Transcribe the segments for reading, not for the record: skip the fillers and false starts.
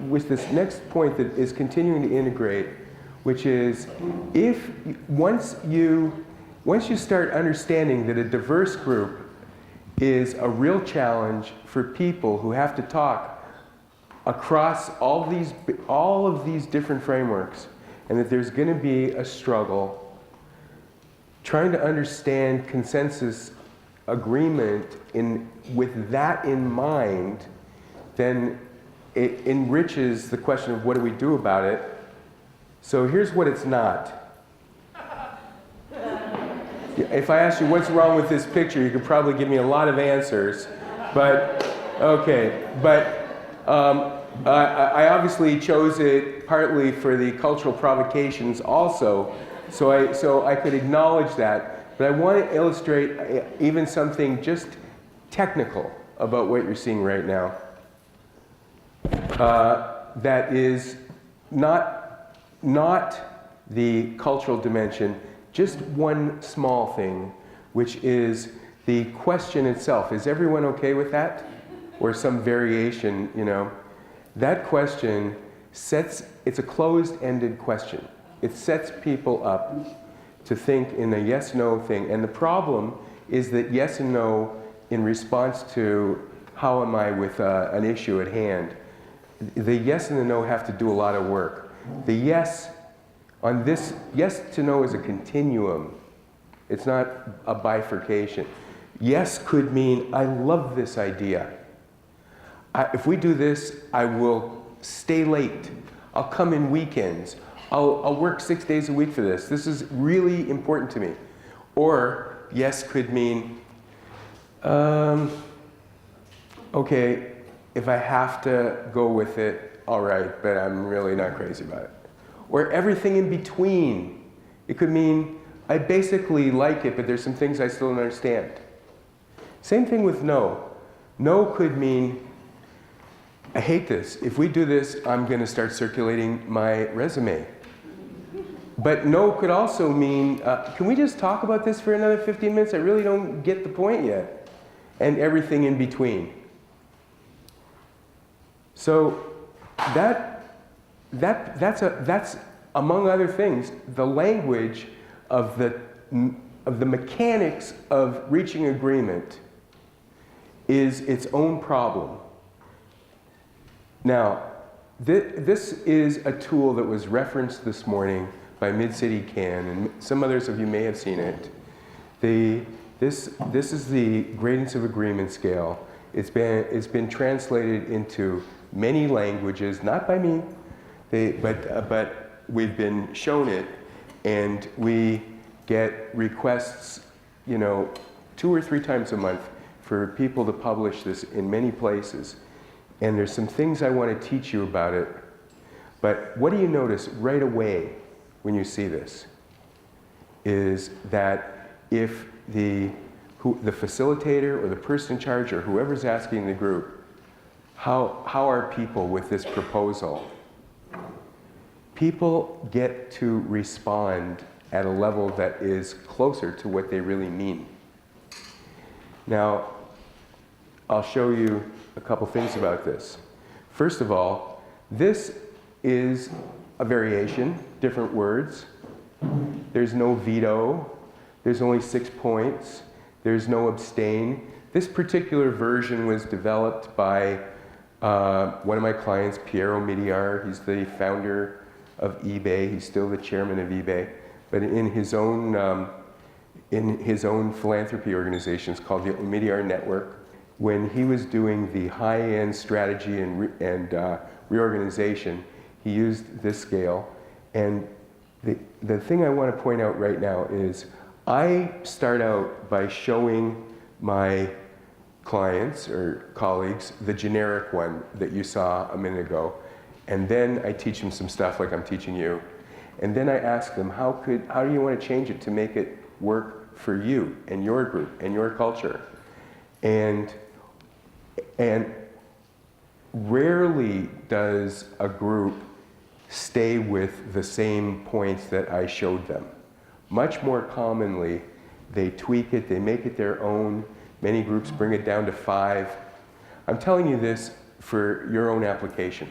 with this next point that is continuing to integrate, which is once you start understanding that a diverse group is a real challenge for people who have to talk across all of these different frameworks, and that there's going to be a struggle trying to understand consensus agreement with that in mind, then it enriches the question of what do we do about it. So here's what it's not. If I asked you what's wrong with this picture, you could probably give me a lot of answers. But, okay. But I obviously chose it partly for the cultural provocations also, so I could acknowledge that. But I want to illustrate even something just technical about what you're seeing right now. That is not the cultural dimension, just one small thing, which is the question itself. Is everyone okay with that? Or some variation, you know? That question it's a closed-ended question. It sets people up to think in a yes-no thing. And the problem is that yes and no in response to how am I with an issue at hand. The yes and the no have to do a lot of work. The yes to no is a continuum. It's not a bifurcation. Yes could mean, I love this idea. If we do this, I will stay late. I'll come in weekends. I'll work 6 days a week for this. This is really important to me. Or yes could mean, okay, if I have to go with it, all right, but I'm really not crazy about it. Or everything in between. It could mean, I basically like it, but there's some things I still don't understand. Same thing with no. No could mean, I hate this. If we do this, I'm going to start circulating my resume. But no could also mean, can we just talk about this for another 15 minutes? I really don't get the point yet. And everything in between. So that's among other things, the language of the mechanics of reaching agreement is its own problem. Now, this is a tool that was referenced this morning by Mid-City Can, and some others of you may have seen it. This is the Gradients of Agreement scale. It's been translated into many languages, not by me, but we've been shown it, and we get requests, 2 or 3 times a month for people to publish this in many places. And there's some things I want to teach you about it. But what do you notice right away when you see this? Is that if the facilitator or the person in charge or whoever's asking the group, how are people with this proposal? People get to respond at a level that is closer to what they really mean. Now, I'll show you a couple things about this. First of all, this is a variation, different words. There's no veto. There's only 6 points. There's no abstain. This particular version was developed by one of my clients, Piero Midiar. He's the founder of eBay. He's still the chairman of eBay. But in his own philanthropy organization, it's called the Midiar Network. When he was doing the high-end strategy and reorganization, he used this scale. And the thing I want to point out right now is I start out by showing my clients or colleagues the generic one that you saw a minute ago. And then I teach them some stuff like I'm teaching you. And then I ask them, how do you want to change it to make it work for you and your group and your culture? And rarely does a group stay with the same points that I showed them. Much more commonly, they tweak it, they make it their own. Many groups bring it down to 5. I'm telling you this for your own application.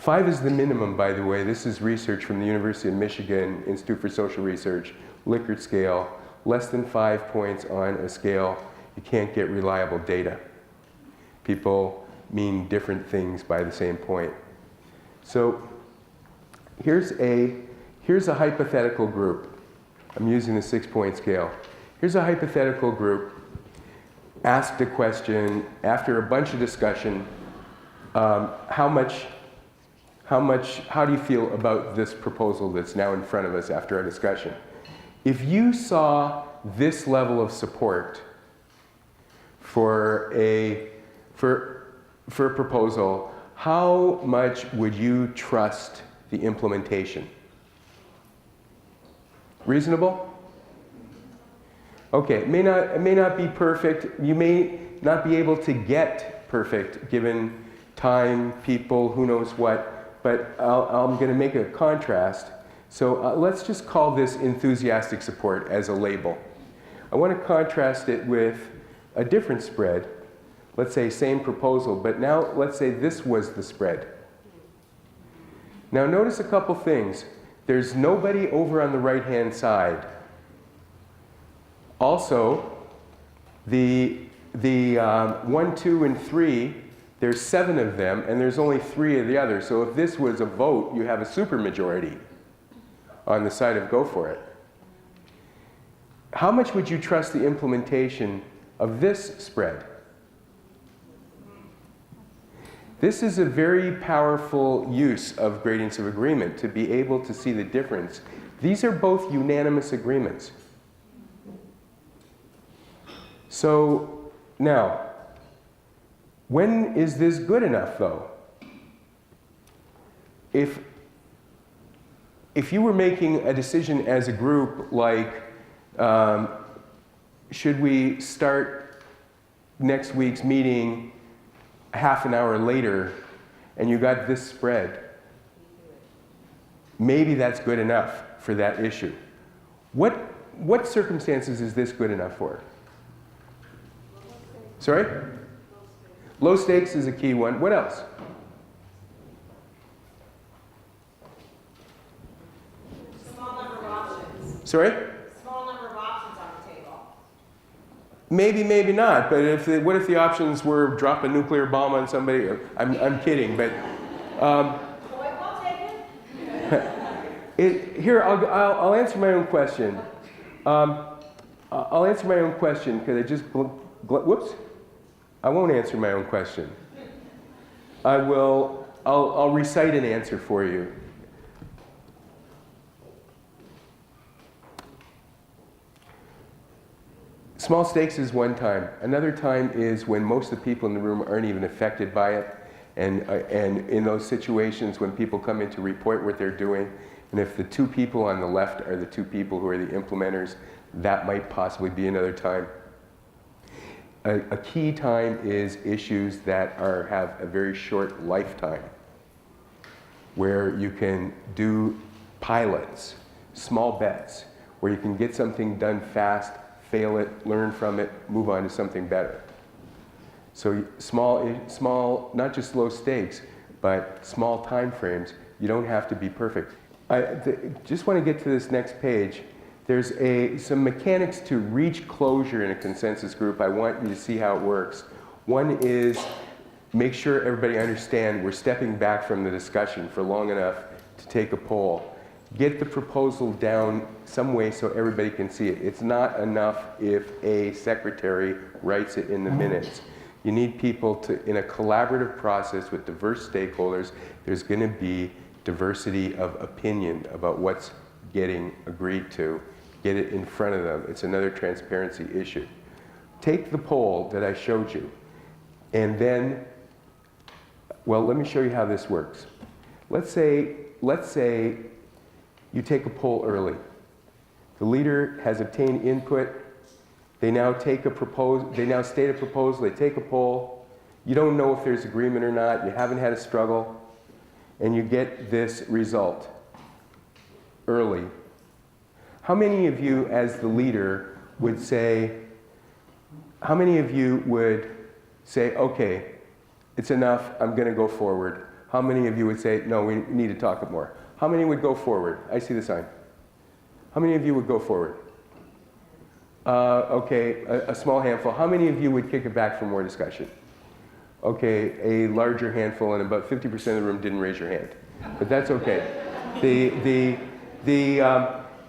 5 is the minimum, by the way. This is research from the University of Michigan Institute for Social Research, Likert scale. Less than 5 points on a scale, you can't get reliable data. People mean different things by the same point. So here's a hypothetical group. I'm using the 6-point scale. Here's a hypothetical group asked a question after a bunch of discussion. How do you feel about this proposal that's now in front of us after our discussion? If you saw this level of support for a proposal, how much would you trust the implementation? Reasonable? Okay, it may not be perfect. You may not be able to get perfect given time, people, who knows what, but I'm going to make a contrast. So let's just call this enthusiastic support as a label. I want to contrast it with a different spread. Let's say same proposal, but now let's say this was the spread. Now notice a couple things. There's nobody over on the right-hand side. Also, the 1, 2, and 3, there's 7 of them, and there's only 3 of the others. So if this was a vote, you have a supermajority on the side of go for it. How much would you trust the implementation of this spread? This is a very powerful use of gradients of agreement to be able to see the difference. These are both unanimous agreements. So now, when is this good enough though? If you were making a decision as a group like, should we start next week's meeting half an hour later, and you got this spread, maybe that's good enough for that issue. What circumstances is this good enough for? Sorry? Low stakes is a key one. What else? Small number of options. Sorry? Small number of options on the table. Maybe, maybe not. But what if the options were drop a nuclear bomb on somebody? I'm kidding, but Well taken. here I'll answer my own question. I'll answer my own question because I just whoops. I won't answer my own question. I'll recite an answer for you. Small stakes is one time. Another time is when most of the people in the room aren't even affected by it. And in those situations when people come in to report what they're doing, and if the 2 people on the left are the 2 people who are the implementers, that might possibly be another time. A key time is issues that have a very short lifetime, where you can do pilots, small bets, where you can get something done fast, fail it, learn from it, move on to something better. So small, not just low stakes, but small time frames. You don't have to be perfect. I just want to get to this next page. There's some mechanics to reach closure in a consensus group. I want you to see how it works. One is make sure everybody understands we're stepping back from the discussion for long enough to take a poll. Get the proposal down some way so everybody can see it. It's not enough if a secretary writes it in the minutes. You need people to, in a collaborative process with diverse stakeholders, there's going to be diversity of opinion about what's getting agreed to. Get it in front of them. It's another transparency issue. Take the poll that I showed you, and then, well, let me show you how this works. Let's say you take a poll early. The leader has obtained input. They now state a proposal, they take a poll. You don't know if there's agreement or not. You haven't had a struggle. And you get this result early. How many of you, as the leader, would say, okay, it's enough, I'm going to go forward? How many of you would say, no, we need to talk more? How many would go forward? I see the sign. How many of you would go forward? Okay, a small handful. How many of you would kick it back for more discussion? Okay, a larger handful, and about 50% of the room didn't raise your hand. But that's okay.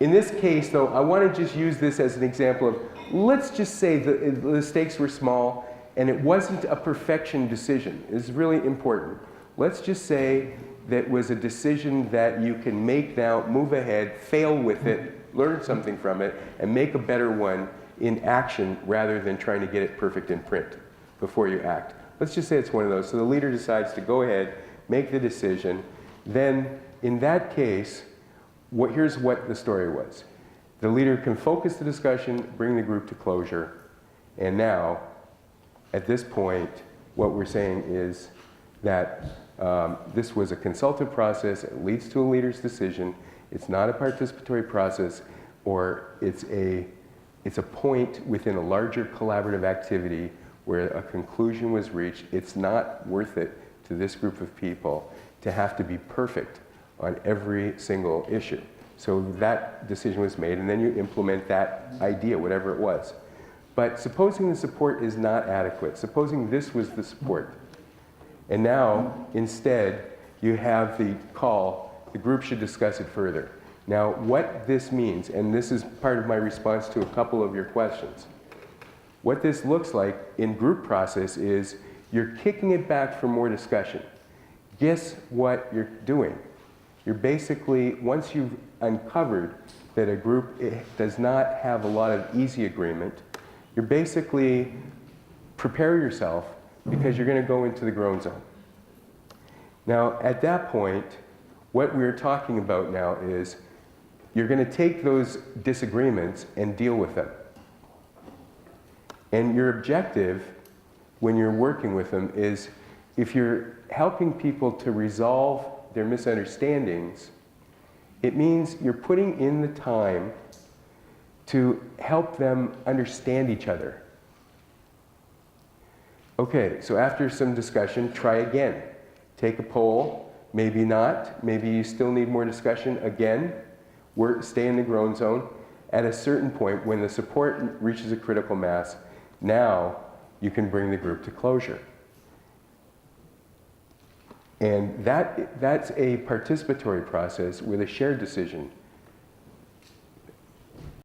In this case, though, I want to just use this as an example of, let's just say the stakes were small, and it wasn't a perfection decision. It's really important. Let's just say that was a decision that you can make now, move ahead, fail with it, learn something from it, and make a better one in action rather than trying to get it perfect in print before you act. Let's just say it's one of those. So the leader decides to go ahead, make the decision. Then, in that case, here's what the story was. The leader can focus the discussion, bring the group to closure, and now, at this point, what we're saying is that this was a consultative process. It leads to a leader's decision. It's not a participatory process, or it's a point within a larger collaborative activity where a conclusion was reached. It's not worth it to this group of people to have to be perfect on every single issue. So that decision was made, and then you implement that idea, whatever it was. But supposing the support is not adequate, supposing this was the support, and now, instead, you have the call, the group should discuss it further. Now, what this means, and this is part of my response to a couple of your questions, what this looks like in group process is you're kicking it back for more discussion. Guess what you're doing? You're basically, once you've uncovered that a group does not have a lot of easy agreement, you're basically prepare yourself because you're going to go into the groan zone. Now, at that point, what we're talking about now is you're going to take those disagreements and deal with them. And your objective when you're working with them is if you're helping people to resolve their misunderstandings, it means you're putting in the time to help them understand each other. Okay, so after some discussion, try again. Take a poll, maybe not, maybe you still need more discussion again. Stay in the groan zone. At a certain point, when the support reaches a critical mass, now you can bring the group to closure. And that's a participatory process with a shared decision